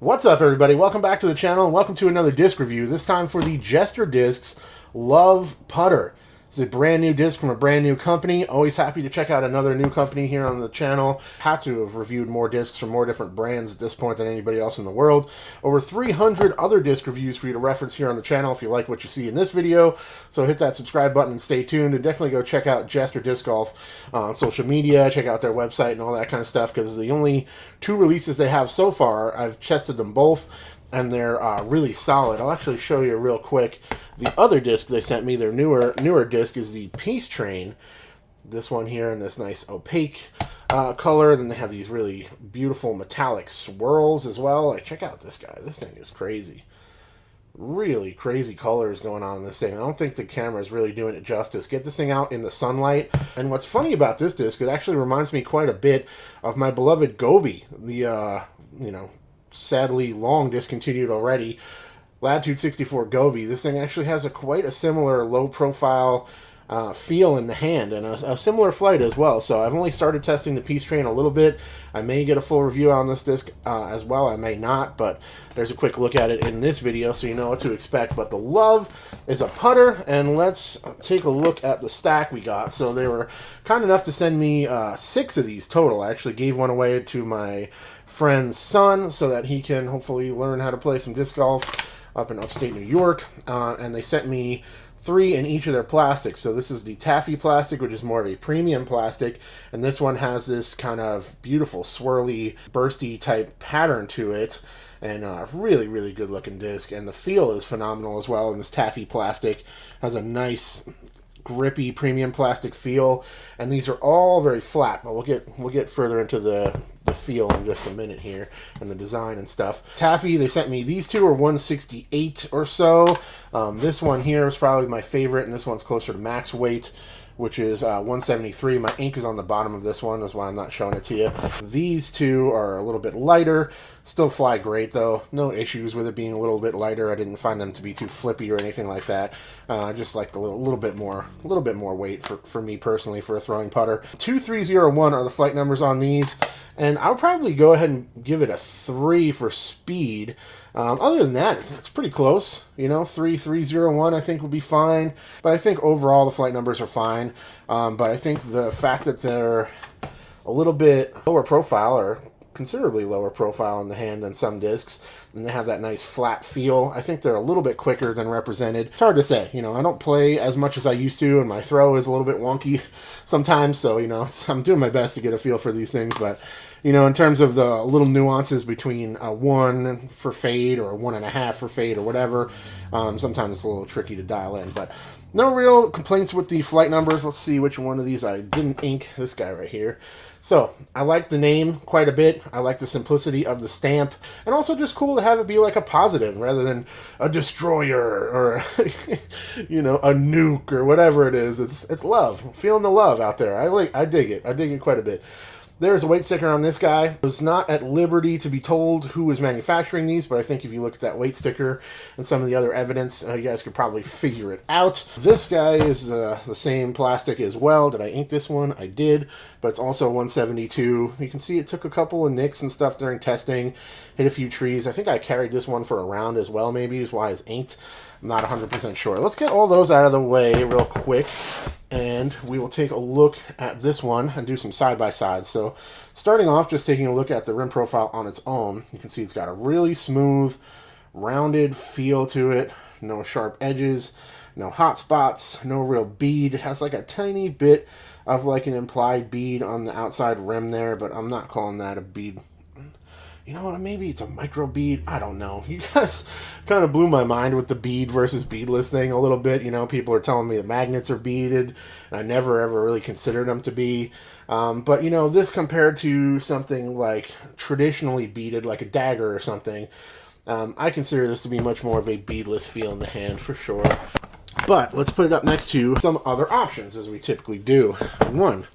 What's up, everybody? Welcome back to the channel and welcome to another disc review, this time for the Jester Discs Love Putter. It's a brand new disc from a brand new company. Always happy to check out another new company here on the channel. Had to have reviewed more discs from more different brands at this point than anybody else in the world. Over 300 other disc reviews for you to reference here on the channel if you like what you see in this video. So hit that subscribe button and stay tuned. And definitely go check out Jester Disc Golf on social media. Check out their website and all that kind of stuff, because the only two releases they have so far, I've tested them both, and they're really solid. I'll actually show you real quick. The other disc they sent me, their newer disc, is the Peace Train. This one here in this nice opaque color. Then they have these really beautiful metallic swirls as well. Like, check out this guy. This thing is crazy. Really crazy colors going on in this thing. I don't think the camera is really doing it justice. Get this thing out in the sunlight. And what's funny about this disc, it actually reminds me quite a bit of my beloved Gobi. The, sadly long discontinued already, Latitude 64 Gobi. This thing actually has quite a similar low profile feel in the hand, and a similar flight as well. So I've only started testing the Peace Train a little bit. I may get a full review on this disc as well. I may not, but there's a quick look at it in this video so you know what to expect. But the Love is a putter, and let's take a look at the stack we got. So they were kind enough to send me 6 of these total. I actually gave one away to my friend's son so that he can hopefully learn how to play some disc golf up in upstate New York. And they sent me 3 in each of their plastics. So this is the taffy plastic, which is more of a premium plastic, and this one has this kind of beautiful swirly bursty type pattern to it, and really good looking disc. And the feel is phenomenal as well. And this taffy plastic has a nice grippy premium plastic feel, and these are all very flat, but we'll get further into the feel in just a minute here, and the design and stuff. Taffy, they sent me these two are 168 or so. This one here is probably my favorite, and this one's closer to max weight, which is 173. My ink is on the bottom of this one, that's why I'm not showing it to you. These two are a little bit lighter, still fly great though. No issues with it being a little bit lighter. I didn't find them to be too flippy or anything like that. Just like a little bit more weight for me personally for a throwing putter. 2301 are the flight numbers on these, and I'll probably go ahead and give it a 3 for speed. Other than that, it's pretty close. 3301 I think would be fine. But I think overall the flight numbers are fine. But I think the fact that they're a little bit lower profile, or considerably lower profile in the hand than some discs, and they have that nice flat feel, I think they're a little bit quicker than represented. It's hard to say. I don't play as much as I used to, and my throw is a little bit wonky sometimes. So, I'm doing my best to get a feel for these things. But in terms of the little nuances between a 1 for fade or a 1.5 for fade or whatever, sometimes it's a little tricky to dial in. But no real complaints with the flight numbers. Let's see which one of these I didn't ink. This guy right here. So I like the name quite a bit. I like the simplicity of the stamp, and also just cool to have it be like a positive rather than a destroyer or a nuke or whatever it is. It's love, feeling the love out there. I dig it. I dig it quite a bit. There's a weight sticker on this guy. I was not at liberty to be told who is manufacturing these, but I think if you look at that weight sticker and some of the other evidence, you guys could probably figure it out. This guy is the same plastic as well. Did I ink this one? I did, but it's also 172. You can see it took a couple of nicks and stuff during testing, hit a few trees. I think I carried this one for a round as well, maybe is why it's inked. I'm not 100% sure. Let's get all those out of the way real quick, and we will take a look at this one and do some side-by-sides. So starting off, just taking a look at the rim profile on its own, you can see it's got a really smooth, rounded feel to it. No sharp edges, no hot spots, no real bead. It has like a tiny bit of like an implied bead on the outside rim there, but I'm not calling that a bead. You know what, maybe it's a micro bead. I don't know. You guys kind of blew my mind with the bead versus beadless thing a little bit. People are telling me the magnets are beaded, and I never ever really considered them to be. But this compared to something like traditionally beaded, like a dagger or something, I consider this to be much more of a beadless feel in the hand for sure. But let's put it up next to some other options, as we typically do. One,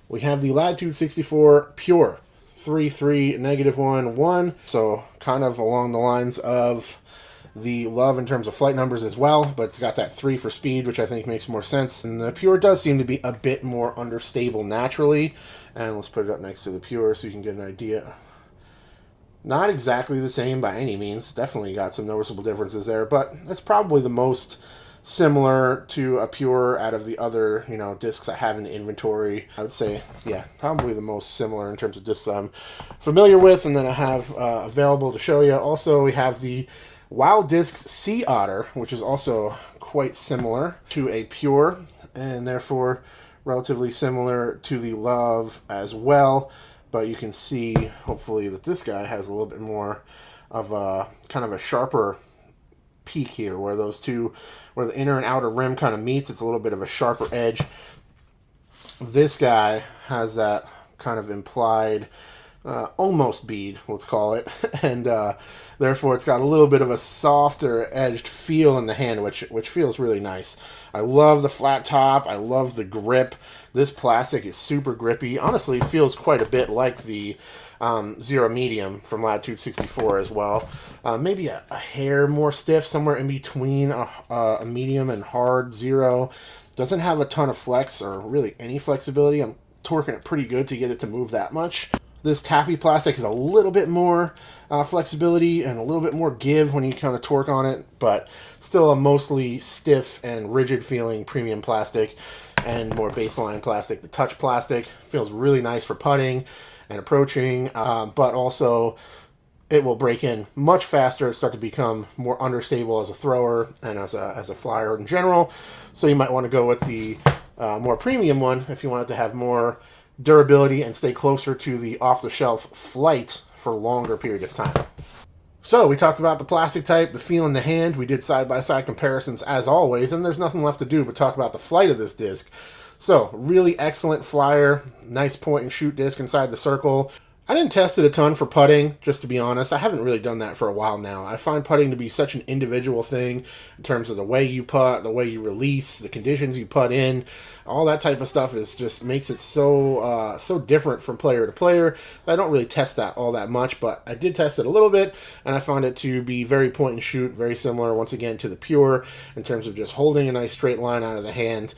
we have the Latitude 64 Pure. 3-3 -1 1, so kind of along the lines of the Love in terms of flight numbers as well, but it's got that 3 for speed, which I think makes more sense. And the Pure does seem to be a bit more understable naturally. And let's put it up next to the Pure so you can get an idea Not exactly the same by any means. Definitely got some noticeable differences there, but it's probably the most similar to a Pure out of the other, discs I have in the inventory. I would say, yeah, probably the most similar in terms of discs I'm familiar with, and then I have available to show you. Also, we have the Wild Discs Sea Otter, which is also quite similar to a Pure, and therefore relatively similar to the Love as well. But you can see, hopefully, that this guy has a little bit more of a kind of a sharper peak here, where those two, where the inner and outer rim kind of meets. It's a little bit of a sharper edge. This guy has that kind of implied almost bead, let's call it, and therefore it's got a little bit of a softer edged feel in the hand, which feels really nice. I love the flat top. I love the grip. This plastic is super grippy. Honestly, it feels quite a bit like the Zero Medium from Latitude 64 as well. Maybe a hair more stiff, somewhere in between a medium and hard Zero. Doesn't have a ton of flex or really any flexibility. I'm torquing it pretty good to get it to move that much. This taffy plastic has a little bit more flexibility and a little bit more give when you kind of torque on it, but still a mostly stiff and rigid feeling premium plastic and more baseline plastic. The touch plastic feels really nice for putting and approaching, but also it will break in much faster and start to become more understable as a thrower and as a flyer in general. So you might want to go with the more premium one if you want it to have more durability and stay closer to the off-the-shelf Flight for a longer period of time. So we talked about the plastic type, the feel in the hand. We did side-by-side comparisons as always, and there's nothing left to do but talk about the flight of this disc. So, really excellent flyer, nice point and shoot disc inside the circle. I didn't test it a ton for putting, just to be honest. I haven't really done that for a while now. I find putting to be such an individual thing in terms of the way you putt, the way you release, the conditions you putt in. All that type of stuff is just makes it so different from player to player. I don't really test that all that much, but I did test it a little bit, and I found it to be very point and shoot, very similar once again to the Pure in terms of just holding a nice straight line out of the hand,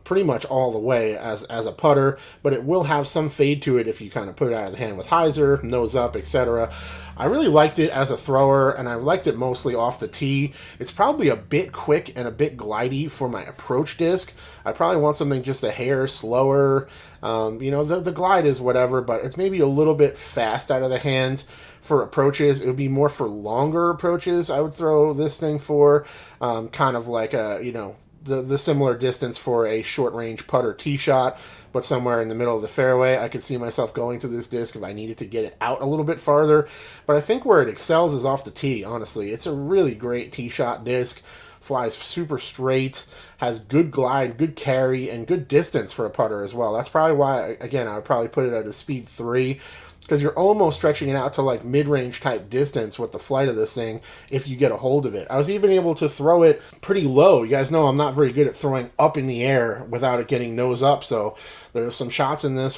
pretty much all the way as a putter. But it will have some fade to it if you kind of put it out of the hand with hyzer, nose up, etc. I really liked it as a thrower, and I liked it mostly off the tee. It's probably a bit quick and a bit glidey for my approach disc. I probably want something just a hair slower. The glide is whatever, but it's maybe a little bit fast out of the hand for approaches. It would be more for longer approaches I would throw this thing for, kind of like the similar distance for a short-range putter tee shot, but somewhere in the middle of the fairway. I could see myself going to this disc if I needed to get it out a little bit farther. But I think where it excels is off the tee, honestly. It's a really great tee shot disc. Flies super straight, has good glide, good carry, and good distance for a putter as well. That's probably why, again, I would probably put it at a speed 3, because you're almost stretching it out to like mid-range type distance with the flight of this thing if you get a hold of it. I was even able to throw it pretty low. You guys know I'm not very good at throwing up in the air without it getting nose up, so there's some shots in this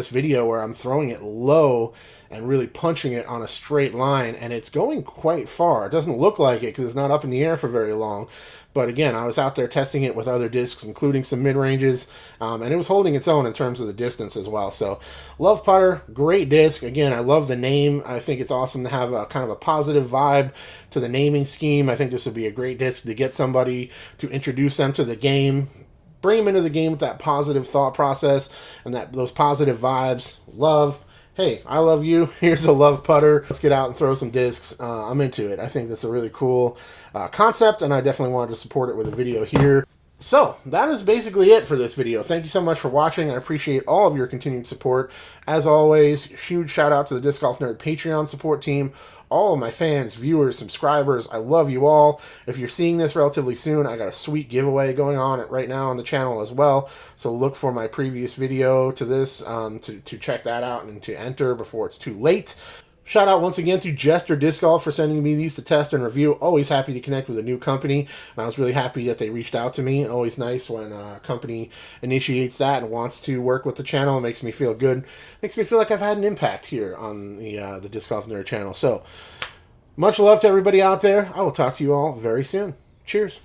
video where I'm throwing it low and really punching it on a straight line, and it's going quite far. It doesn't look like it because it's not up in the air for very long. But again, I was out there testing it with other discs, including some mid-ranges, and it was holding its own in terms of the distance as well. So, love putter, great disc. Again, I love the name. I think it's awesome to have a kind of a positive vibe to the naming scheme. I think this would be a great disc to get somebody to introduce them to the game, bring them into the game with that positive thought process and those positive vibes. Love. Hey, I love you. Here's a love putter. Let's get out and throw some discs. I'm into it. I think that's a really cool concept, and I definitely wanted to support it with a video here. So, that is basically it for this video. Thank you so much for watching. I appreciate all of your continued support. As always, huge shout out to the Disc Golf Nerd Patreon support team. All of my fans, viewers, subscribers, I love you all. If you're seeing this relatively soon, I got a sweet giveaway going on right now on the channel as well. So look for my previous video to this to check that out and to enter before it's too late. Shout out once again to Jester Disc Golf for sending me these to test and review. Always happy to connect with a new company, and I was really happy that they reached out to me. Always nice when a company initiates that and wants to work with the channel. It makes me feel good. Makes me feel like I've had an impact here on the Disc Golf Nerd channel. So, much love to everybody out there. I will talk to you all very soon. Cheers.